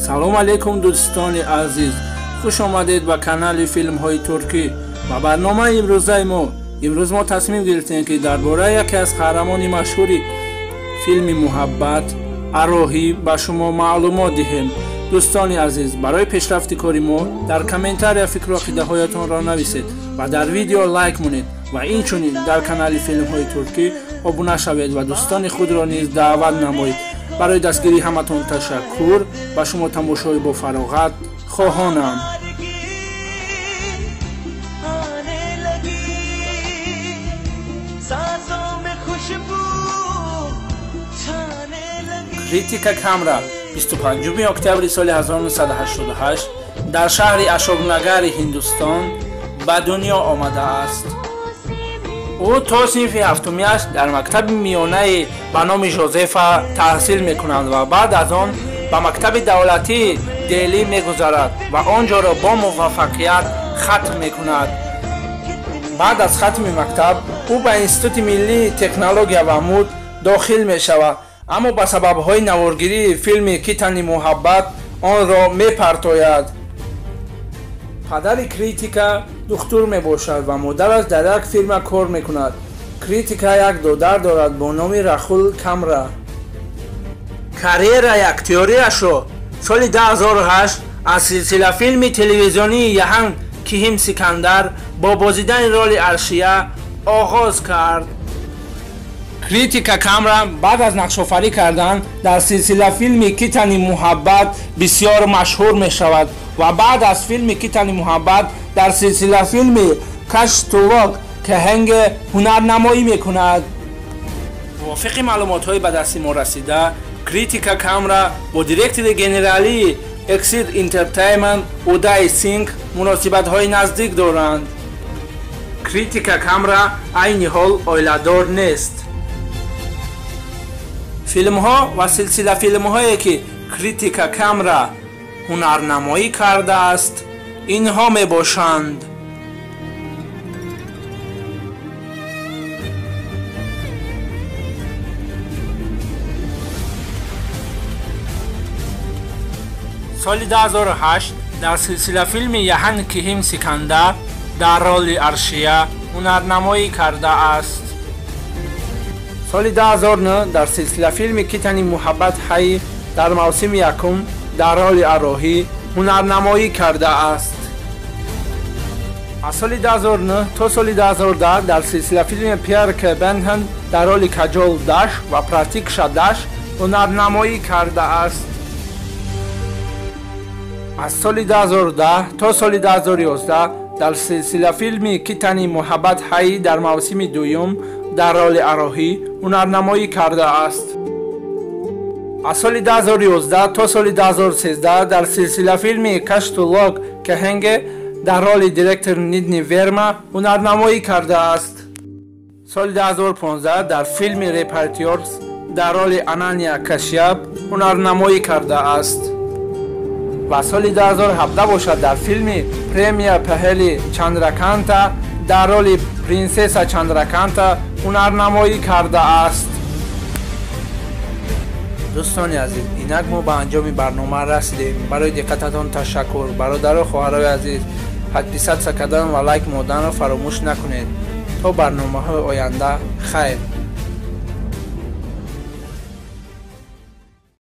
салом алейкум дӯстони азиз, хуш омадед ба канали филмҳои туркӣ. ба барномаи имрӯзаи мо имрӯз мо тасмим гирифтем ки дар бораи яке аз қаҳрамони машҳури филми муҳаббат ароҳӣ ба шумо маълумот диҳем. дӯстони азиз, барои пешрафти кори мо дар комментария фикру ақидаҳоятонро нависед ва дар видео лайк монед ва инчунин дар канали филмҳои туркӣ обуна шавед ва дӯстони худро низ даъват намоед. барои дастгирии ҳаматон ташаккур. ба шумо тамошои бо фароғат хоҳонам. критика камра 25 октябри соли 1988 дар шаҳри ашокнагари ҳиндустон ба дунё омадааст. ӯ то синфи ҳафтумиаш дар мактаби миёнаи ба номи жозефа таҳсил мекунад ва баъд аз он ба мактаби давлатии делӣ мегузарад ва онҷоро бо муваффақият хатм мекунад. баъд аз хатми мактаб ӯ ба институти миллии технология ва муд дохил мешавад, аммо ба сабабҳои наворгирии филми китани муҳаббат онро мепартояд. падари критика духтур мебошад ва модараш дар як фирма кор мекунад. критика як додар дорад бо номи рахул камра. карьераи актёриашро соли 2008 аз силсила филми телевизионии яҳан киҳим сикандар бо бозидани роли аршия оғоз кард. критика камра баъд аз нақшофарӣ кардан дар силсила филми китани муҳаббат бисёр машҳур мешавад ва баъд аз филми китани муҳаббат дар силсила филми каштулок каҳанге ҳунарнамоӣ мекунад. мувофиқи маълумотҳои ба дасти мо расида, критика камра бо директори генералии Exit Entertainment Uday Singh муносибатҳои наздик доранд. критика камра айни ҳол оиладор нест. филмҳо ва силсила филмҳое ки критика камра ҳунарнамоӣ кардааст инҳо мебошанд: соли 2008 дар силсила филми яҳан киҳим сикандар дар роли аршия ҳунарнамоӣ кардааст. соли 2009 дар силсила филми китани муҳаббат ҳай дар мавсими якум дар роли ароҳӣ ҳунарнамоӣ кардааст. аз соли 2009 то соли 2010 дар силсила филми пиар ке бенҳен дар роли каҷол даш ва пратикша даш ҳунарнамоӣ кардааст. аз соли 2010 то соли 2011 дар силсила филми китани муҳаббат ҳай дар мавсими дуюм дар роли ароҳӣ ҳунарнамоӣ кардааст. аз соли 2011 то соли 2013 дар силсила филми каштулок каҳанге дар роли директор нидни верма ҳунарнамоӣ кардааст. соли 2015 дар филми репортёрс дар роли анания кашяб ҳунарнамоӣ кардааст. ва соли 2017 бошад дар филми премия паҳели чандраканта дар роли принсесса чандраканта ҳунарнамоӣ кардааст. дӯстони азиз, инак мо ба анҷоми барнома расидем. барои диққататон ташаккур. бародару хоҳарои азиз, подписатсия кардан ва лайк моданро фаромӯш накунед. то барномаҳои оянда, хайр.